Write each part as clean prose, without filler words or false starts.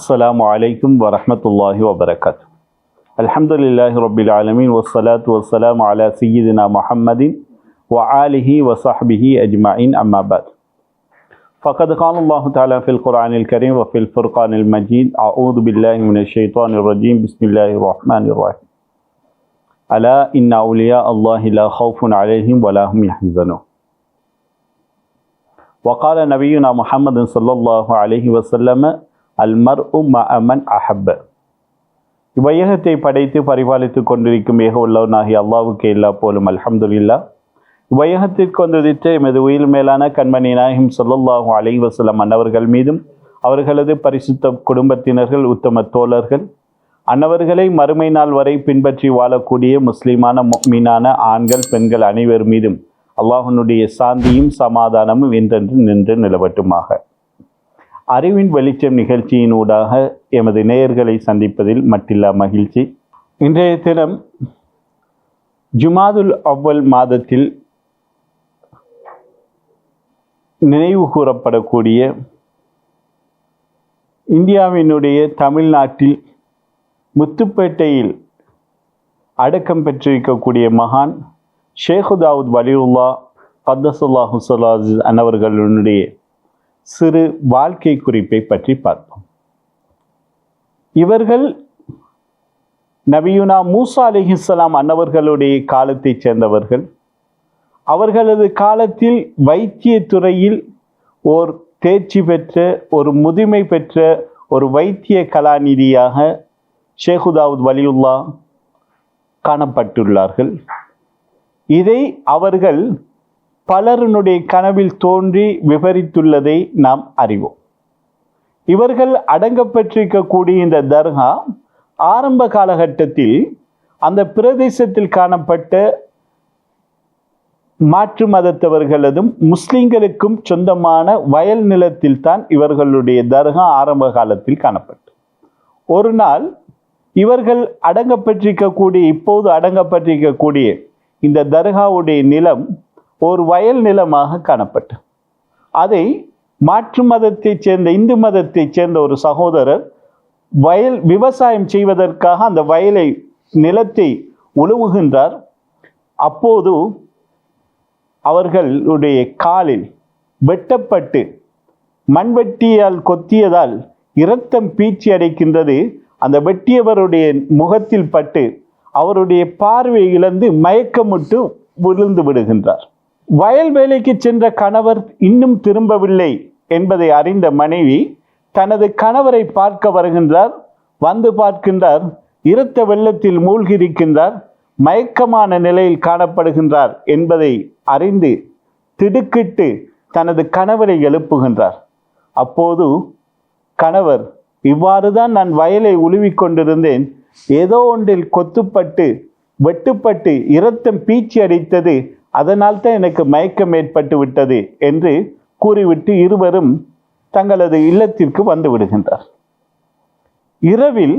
السلام عليكم ورحمة الله وبركاته. الحمد لله رب العالمين والصلاة والسلام على سيدنا محمد وآله وصحبه أجمعين أما بعد. فقد قال الله تعالى في القرآن الكريم وفي الفرقان المجيد: أعوذ بالله من الشيطان الرجيم بسم الله الرحمن الرحيم. ألا إن أولياء الله لا خوف عليهم ولا هم يحزنون. وقال نبينا محمد صلى الله عليه وسلم: المرء مع من أحب. இவ்வையகத்தை படைத்து பரிபாலித்துக் கொண்டிருக்கும் ஏக உள்ளவனாகிய அல்லாஹ்வுக்கு எல்லா போலும் அல்ஹம்துலில்லாஹ். இவ்வையகத்திற்கு வந்துதித்த எமது உயிர் மேலான கண்மணி நாயகம் ஸல்லல்லாஹு அலைஹி வஸல்லம் அன்னவர்கள் மீதும் அவர்களது பரிசுத்த குடும்பத்தினர்கள் உத்தம தோழர்கள் அன்னவர்களை மறுமை நாள் வரை பின்பற்றி வாழக்கூடிய முஸ்லிமான முஃமினான ஆண்கள் பெண்கள் அனைவர் மீதும் அல்லாஹ்வுடைய சாந்தியும் சமாதானமும் என்றென்று நின்று நிலவட்டுமாக. அறிவின் வெளிச்சம் நிகழ்ச்சியினூடாக எமது நேயர்களை சந்திப்பதில் மட்டில்லா மகிழ்ச்சி. இன்றைய தினம் ஜுமாதுல் அவ்வல் மாதத்தில் நினைவு கூறப்படக்கூடிய இந்தியாவினுடைய தமிழ்நாட்டில் முத்துப்பேட்டையில் அடக்கம் பெற்றிருக்கக்கூடிய மகான் ஷேக் தாவூத் வலியுல்லா கத்தஸல்லாஹு ஸலாஹு அன்னவர்களுடைய சிறு வாழ்க்கை குறிப்பை பற்றி பார்த்தோம். இவர்கள் நபியுனா மூசா அலைஹிஸ்ஸலாம் அன்னவர்களுடைய காலத்தைச் சேர்ந்தவர்கள். அவர்களது காலத்தில் வைத்திய துறையில் ஓர் தேர்ச்சி பெற்ற ஒரு முதுமை பெற்ற ஒரு வைத்திய கலாநிதியாக ஷேக் தாவூத் வலியுல்லா காணப்பட்டுள்ளார்கள். இதை அவர்கள் பலருடைய கனவில் தோன்றி விவரித்துள்ளதை நாம் அறிவோம். இவர்கள் அடங்கப்பட்டிருக்கக்கூடிய இந்த தர்கா ஆரம்ப காலகட்டத்தில் அந்த பிரதேசத்தில் காணப்பட்ட மாற்று மதத்தவர்களதும் முஸ்லிம்களுக்கும் சொந்தமான வயல் நிலத்தில் தான் இவர்களுடைய தர்கா ஆரம்ப காலத்தில் காணப்பட்டது. ஒரு நாள் இவர்கள் அடங்கப்பட்டிருக்கக்கூடிய இப்போது அடங்கப்பட்டிருக்கக்கூடிய இந்த தர்காவுடைய நிலம் ஒரு வயல் நிலமாக காணப்பட்டது. அதை மாற்று மதத்தைச் சேர்ந்த இந்து மதத்தைச் சேர்ந்த ஒரு சகோதரர் விவசாயம் செய்வதற்காக அந்த வயலை நிலத்தை உழுவுகின்றார். அப்போது அவர்களுடைய காலில் வெட்டப்பட்டு மண்வெட்டியால் கொத்தியதால் இரத்தம் பீச்சி அடைக்கின்றது. அந்த வெட்டியவருடைய முகத்தில் பட்டு அவருடைய பார்வை இழந்து மயக்கமுட்டு விழுந்து விடுகின்றார். வயல் வேலைக்கு சென்ற கணவர் இன்னும் திரும்பவில்லை என்பதை அறிந்த மனைவி தனது கணவரை பார்க்க வருகின்றார். வந்து பார்க்கின்றார், இரத்த வெள்ளத்தில் மூழ்கியிருக்கின்றார், மயக்கமான நிலையில் காணப்படுகின்றார் என்பதை அறிந்து திடுக்கிட்டு தனது கணவரை எழுப்புகின்றார். அப்போது கணவர், இவ்வாறுதான் நான் வயலை உழுவிக் கொண்டிருந்தேன், ஏதோ ஒன்றில் கொத்துப்பட்டு வெட்டுப்பட்டு இரத்தம் பீச்சி அடித்தது, அதனால் தான் எனக்கு மயக்கம் ஏற்பட்டு விட்டது என்று கூறிவிட்டு இருவரும் தங்களது இல்லத்திற்கு வந்து விடுகின்றார். இரவில்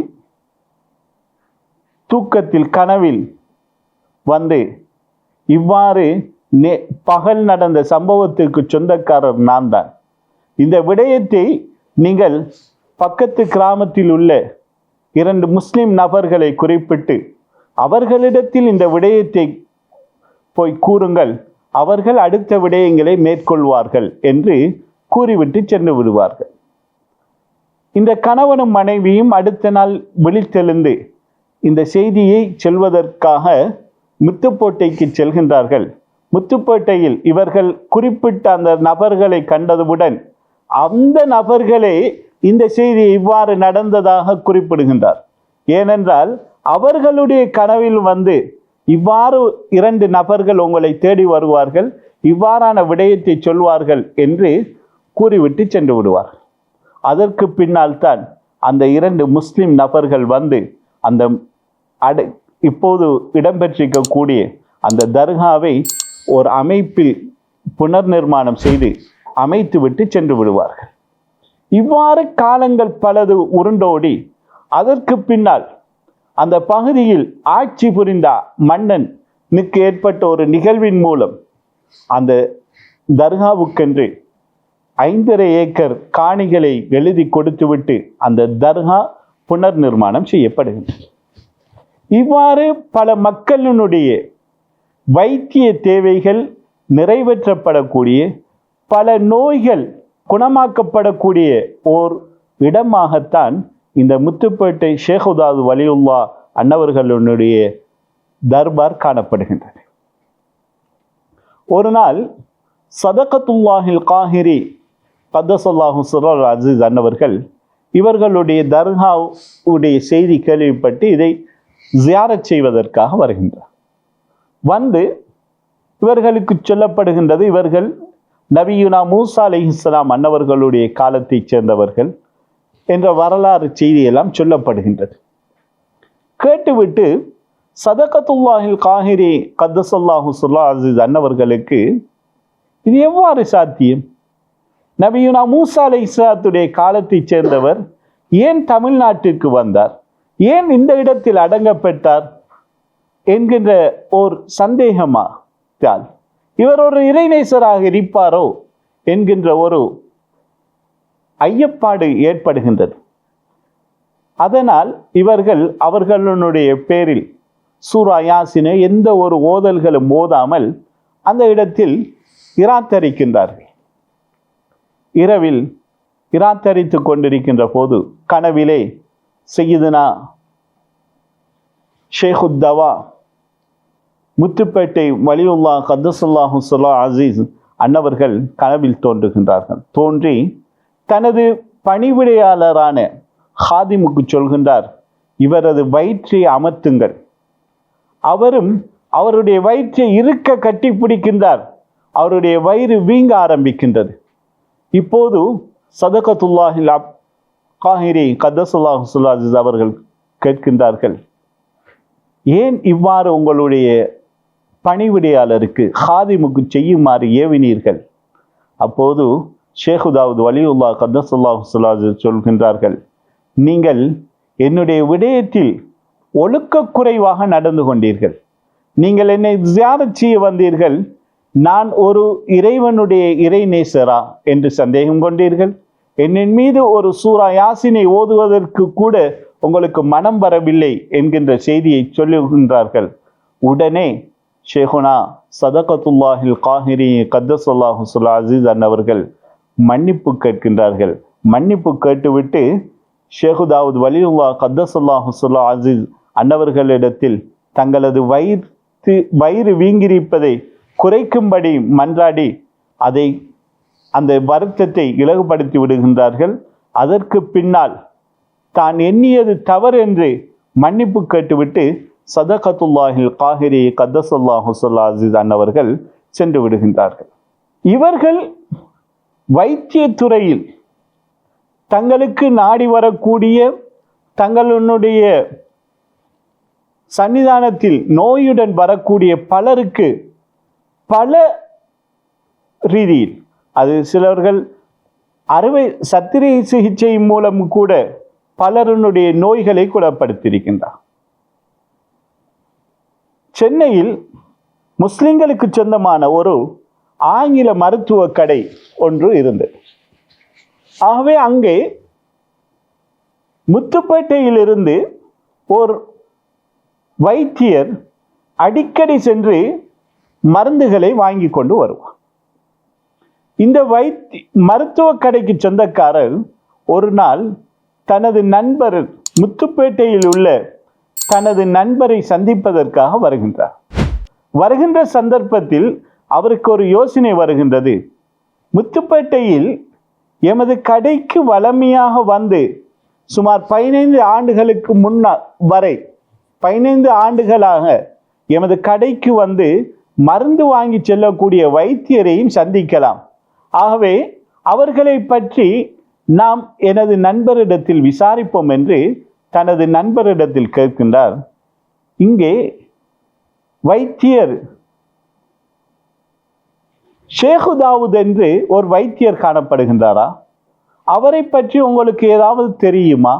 தூக்கத்தில் கனவில் வந்து இவ்வாறு பகல் நடந்த சம்பவத்திற்கு சொந்தக்காரர் நான் தான், இந்த விடயத்தை நீங்கள் பக்கத்து கிராமத்தில் உள்ள 2 முஸ்லிம் நபர்களை குறிப்பிட்டு அவர்களிடத்தில் இந்த விடயத்தை போய் கூறுங்கள், அவர்கள் அடுத்த விடயங்களை மேற்கொள்வார்கள் என்று கூறிவிட்டு சென்று விடுவார்கள். இந்த கணவனும் மனைவியும் அடுத்த நாள் விழித்தெழுந்து இந்த செய்தியை சொல்வதற்காக முத்துப்பேட்டைக்கு செல்கின்றார்கள். முத்துப்பேட்டையில் இவர்கள் குறிப்பிட்ட அந்த நபர்களை கண்டதுடன் அந்த நபர்களே இந்த செய்தி இவ்வாறு நடந்ததாக குறிப்பிடுகின்றார். ஏனென்றால் அவர்களுடைய கனவில் வந்து இவ்வாறு 2 நபர்கள் உங்களை தேடி வருவார்கள், இவ்வாறான விடயத்தை சொல்வார்கள் என்று கூறிவிட்டு சென்று விடுவார்கள். அதற்கு பின்னால் தான் அந்த 2 முஸ்லிம் நபர்கள் வந்து அந்த இப்போது இடம்பெற்றிருக்கக்கூடிய அந்த தர்காவை ஒரு அமைப்பில் புனர் நிர்மாணம் செய்து அமைத்து விட்டு சென்று விடுவார்கள். இவ்வாறு காலங்கள் பலது உருண்டோடி அதற்கு பின்னால் அந்த பகுதியில் ஆட்சி புரிந்த மன்னனுக்கு ஏற்பட்ட ஒரு நிகழ்வின் மூலம் அந்த தர்காவுக்கென்று 5.5 ஏக்கர் காணிகளை எழுதி கொடுத்துவிட்டு அந்த தர்கா புனர் நிர்மாணம் செய்யப்படுகின்றது. இவ்வாறு பல மக்களினுடைய வைத்திய தேவைகள் நிறைவேற்றப்படக்கூடிய, பல நோய்கள் குணமாக்கப்படக்கூடிய ஓர் இடமாகத்தான் இந்த முத்துப்பேட்டை ஷேகுதாது வலியுல்லா அன்னவர்களுடைய தர்பார் காணப்படுகின்றது. ஒரு நாள் சதகத்துல்லாஹில் காஹிரி கத்தஸல்லாஹு சிர்ரல் அஸீஸ் அன்னவர்கள் இவர்களுடைய தர்காவுடைய செய்தி கேள்விப்பட்டு இதை ஜியாரத் செய்வதற்காக வருகின்றார். வந்து இவர்களுக்கு சொல்லப்படுகின்றது, இவர்கள் நபியுனா மூசா அலைஹிஸ்ஸலாம் அன்னவர்களுடைய காலத்தைச் சேர்ந்தவர்கள் என்ற வரலாறு செய்தியெல்லாம் சொல்லப்படுகின்றது. கேட்டுவிட்டு சதகத்துல்லாஹில் காஹிரி கத்தஸல்லாஹு சிர்ரல் அஸீஸ் அன்னவர்களுக்கு இது எவ்வாறு சாத்தியம்? நபியுனா மூசா அலைஹிஸ்ஸலாத்துடைய காலத்தைச் சேர்ந்தவர் ஏன் தமிழ்நாட்டிற்கு வந்தார், ஏன் இந்த இடத்தில் அடங்கப்பட்டார் என்கின்ற ஓர் சந்தேகமால் இவர் ஒரு இறைநேசராக இருப்பாரோ என்கின்ற ஒரு ஐயப்பாடு ஏற்படுகின்றது. அதனால் இவர்கள் அவர்களுடைய பேரில் சூரா யாசினை எந்த ஒரு ஓதல்களும் ஓதாமல் அந்த இடத்தில் இராத்தரிக்கின்றார்கள். இரவில் இராத்தரித்து கொண்டிருக்கின்ற போது கனவிலே சையதுனா ஷேகுத்தவா முத்துப்பேட்டை வலியுல்லா கத்தஸல்லாஹு சிர்ரல் அஸீஸ் அன்னவர்கள் கனவில் தோன்றுகின்றார்கள். தோன்றி தனது பணிவிடையாளரான ஹாதிமுக்கு சொல்கின்றார், இவரது வயிற்றை அமர்த்துங்கள். அவரும் அவருடைய வயிற்றை இருக்க கட்டி பிடிக்கின்றார். அவருடைய வயிறு வீங்க ஆரம்பிக்கின்றது. இப்போது சதகத்துல்லாஹில் காஹிரி கத்தஸல்லாஹு சிர்ரல் அஸீஸ் அவர்கள் கேட்கின்றார்கள், ஏன் இவ்வாறு உங்களுடைய பணிவிடையாளருக்கு ஹாதிமுக்கு செய்யுமாறு ஏவினீர்கள்? அப்போது ஷேகுதாவுத் வலியுல்லா கத்தஸல்லாஹு சிர்ரல் அஸீஸ் சொல்கின்றார்கள், நீங்கள் என்னுடைய விடயத்தில் ஒழுக்கக்குறைவாக நடந்து கொண்டீர்கள். நீங்கள் என்னை ஜியாரத் செய்ய வந்தீர்கள், நான் ஒரு இறைவனுடைய இறைநேசரா என்று சந்தேகம் கொண்டீர்கள். என்னின் மீது ஒரு சூரா யாசினை ஓதுவதற்கு கூட உங்களுக்கு மனம் வரவில்லை என்கின்ற செய்தியை சொல்லுகின்றார்கள். உடனே ஷேகுனா சதகத்துல்லாஹில் காஹிரி கத்தஸல்லாஹு சிர்ரல் அஸீஸ் அன்னவர்கள் மன்னிப்பு கேட்கின்றார்கள். மன்னிப்பு கேட்டுவிட்டு ஷேகுதாவுத் வலியுல்லா கத்தஸல்லாஹு சிர்ரல் அஸீஸ் அன்னவர்களிடத்தில் தங்களது வயிறு வீங்கியிருப்பதை குறைக்கும்படி மன்றாடி அந்த வருத்தத்தை இலகுபடுத்தி விடுகின்றார்கள். அதற்கு பின்னால் தான் எண்ணியது தவறு என்று மன்னிப்பு கேட்டுவிட்டு சதகத்துல்லாஹில் காஹிரி கத்தஸல்லாஹு சிர்ரல் அஸீஸ் அன்னவர்கள் சென்று விடுகின்றார்கள். இவர்கள் வைத்தியத்துறையில் தங்களுக்கு நாடி வரக்கூடிய, தங்களுடைய சன்னிதானத்தில் நோயுடன் வரக்கூடிய பலருக்கு பல ரீதியில், அது சிலர்கள் சத்திரை சிகிச்சை மூலம் கூட பலருடைய நோய்களை குணப்படுத்தியிருக்கின்றார். சென்னையில் முஸ்லிம்களுக்கு சொந்தமான ஒரு ஆங்கில மருத்துவ கடை ஒன்று இருந்தது. ஆகவே அங்கே முத்துப்பேட்டையிலிருந்து ஒரு வைத்தியர் அடிக்கடி சென்று மருந்துகளை வாங்கி கொண்டு வருவார். இந்த மருத்துவ கடைக்கு சொந்தக்காரர் ஒரு நாள் தனது நண்பர் முத்துப்பேட்டையில் உள்ள தனது நண்பரை சந்திப்பதற்காக வருகின்றார். வருகின்ற சந்தர்ப்பத்தில் அவருக்கு ஒரு யோசனை வருகின்றது. முத்துப்பேட்டையில் எமது கடைக்கு வளமையாக வந்து சுமார் 15 ஆண்டுகளுக்கு முன்னால் வரை 15 ஆண்டுகளாக எமது கடைக்கு வந்து மருந்து வாங்கி செல்லக்கூடிய வைத்தியரையும் சந்திக்கலாம். ஆகவே அவர்களை பற்றி நாம் எனது நண்பரிடத்தில் விசாரிப்போம் என்று தனது நண்பரிடத்தில் கேட்கின்றார். இங்கே வைத்தியர் ஷேகுதாவுத் என்று ஒரு வைத்தியர் காணப்படுகின்றாரா? அவரை பற்றி உங்களுக்கு ஏதாவது தெரியுமா?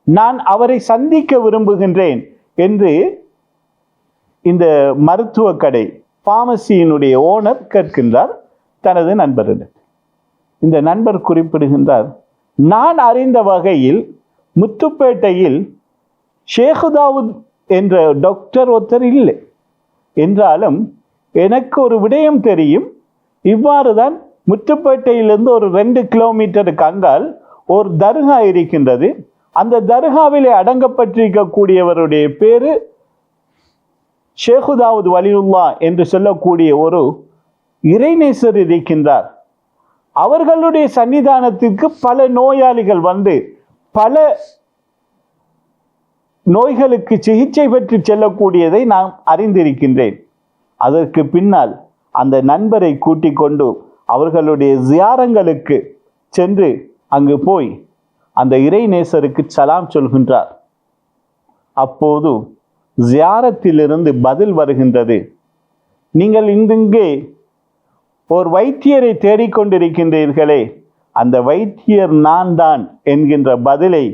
நான் அவரை சந்திக்க விரும்புகின்றேன் என்று இந்த மருத்துவ கடை பார்மசியினுடைய ஓனர் கேட்கின்றார் தனது நண்பரிடம். இந்த நண்பர் குறிப்பிடுகின்றார், நான் அறிந்த வகையில் முத்துப்பேட்டையில் ஷேகுதாவுத் என்ற டாக்டர் ஒருத்தர் இல்லை என்றாலும் எனக்கு ஒரு விடயம் தெரியும். இவ்வாறு தான் முத்துப்பேட்டையிலிருந்து ஒரு 2 கிலோமீட்டருக்கு அங்கால் ஒரு தர்கா இருக்கின்றது. அந்த தர்காவிலே அடங்கப்பட்டிருக்கக்கூடியவருடைய பேரு ஷேகுதாவுத் வலியுல்லா என்று சொல்லக்கூடிய ஒரு இறைநேசர் இருக்கின்றார். அவர்களுடைய சன்னிதானத்திற்கு பல நோயாளிகள் வந்து பல நோய்களுக்கு சிகிச்சை பெற்று செல்லக்கூடியதை நான் அறிந்திருக்கின்றேன். அதற்கு பின்னால் அந்த நண்பரை கூட்டிக் கொண்டு அவர்களுடைய ஜியாரங்களுக்கு சென்று அங்கு போய் அந்த இறைநேசருக்கு சலாம் சொல்கின்றார். அப்போது ஜியாரத்திலிருந்து பதில் வருகின்றது, நீங்கள் இங்கே ஒரு வைத்தியரை தேடிக்கொண்டிருக்கின்றீர்களே, அந்த வைத்தியர் நான் தான் என்கின்ற பதிலை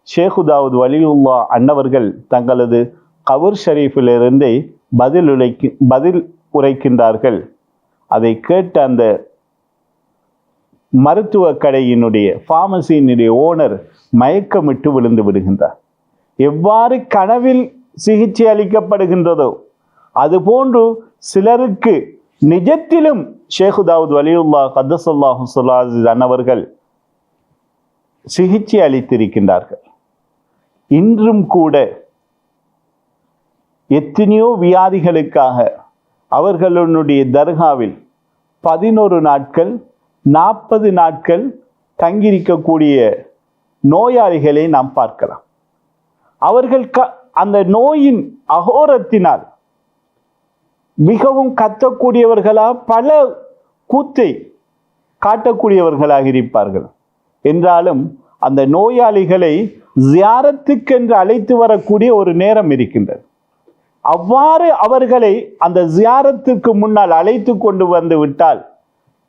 ஷேகுதாவுத் வலியுல்லா அன்னவர்கள் தங்களது கபூர் ஷரீஃபிலிருந்தே பதில் உரைக்கின்றார்கள். அதை கேட்ட அந்த மருத்துவ கடையினுடைய ஃபார்மசியினுடைய ஓனர் மயக்கமிட்டு விழுந்து விடுகின்றார். எவ்வாறு கனவில் சிகிச்சை அளிக்கப்படுகின்றதோ அதுபோன்று சிலருக்கு நிஜத்திலும் ஷேகுதாவுத் வலியுல்லா கத்தஸல்லாஹு ஸல்லாஹு அன்னவர்கள் சிகிச்சை அளித்திருக்கின்றார்கள். இன்றும் கூட எத்தனையோ வியாதிகளுக்காக அவர்களுடைய தர்காவில் 11 நாட்கள் 40 நாட்கள் தங்கியிருக்கக்கூடிய நோயாளிகளை நாம் பார்க்கலாம். அவர்கள் அந்த நோயின் அகோரத்தினால் மிகவும் கத்தக்கூடியவர்களாக பல கூத்தை காட்டக்கூடியவர்களாக இருப்பார்கள். என்றாலும் அந்த நோயாளிகளை ஜியாரத்துக்கென்று அழைத்து வரக்கூடிய ஒரு நேரம் இருக்கின்றது. அவ்வாறு அவர்களை அந்த ஜியாரத்துக்கு முன்னால் அழைத்து கொண்டு வந்து விட்டால்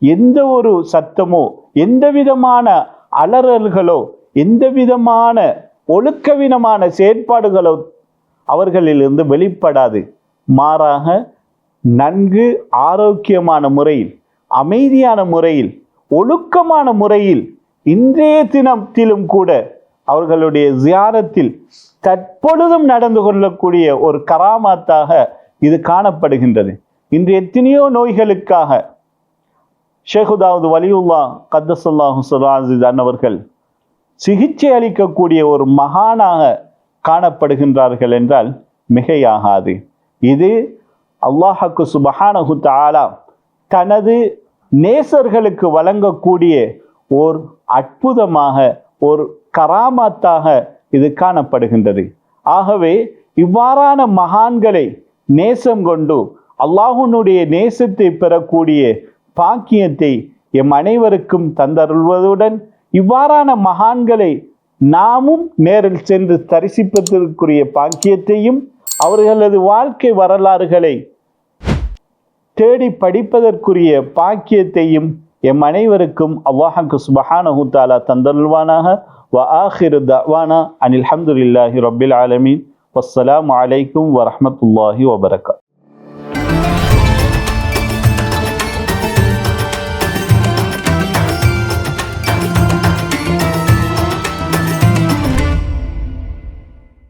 எந்த ஒரு சத்தமோ எந்த விதமான அலறல்களோ எந்த விதமான ஒழுக்கவினமான செயற்பாடுகளோ அவர்களிலிருந்து வெளிப்படாது. மாறாக நன்கு ஆரோக்கியமான முறையில் அமைதியான முறையில் ஒழுக்கமான முறையில் இன்றைய தினத்திலும் கூட அவர்களுடைய ஜியாரத்தில் தற்பொழுதும் நடந்து கொள்ளக்கூடிய ஒரு கராமாத்தாக இது காணப்படுகின்றது. இன்று எத்தனையோ நோய்களுக்காக ஷேகுதாவுத் வலியுல்லா கத்தஸல்லாஹு ஸல்லாஹு அன்னவர்கள் சிகிச்சை அளிக்கக்கூடிய ஒரு மகானாக காணப்படுகின்றார்கள் என்றால் மிகையாகாது. இது அல்லாஹ்வுக்கு சுப்ஹானஹு தஆலா தனது நேசர்களுக்கு வழங்கக்கூடிய ஓர் அற்புதமாக ஒரு கராமாத்தாக இது காணப்படுகின்றது. ஆகவே இவ்வாறான மகான்களை நேசம் கொண்டு அல்லாஹ்வுடைய நேசத்தை பெறக்கூடிய பாக்கியத்தை எம் அனைவருக்கும் தந்தருள்வதுடன் இவ்வாறான மகான்களை நாமும் நேரில் சென்று தரிசிப்பதற்குரிய பாக்கியத்தையும் அவர்களது வாழ்க்கை வரலாறுகளை தேடி படிப்பதற்குரிய பாக்கியத்தையும் எம் அனைவருக்கும் அல்லாஹ்வுக்கு சுப்ஹானஹு தஆலா தந்தருள்வானாக. வ ஆகிரு தஅவானா அனில் ஹம்துலில்லாஹி ரப்பில் ஆலமீன். வஸ்ஸலாமு அலைக்கும் வரஹ்மத்துல்லாஹி வபரகாத்துஹு.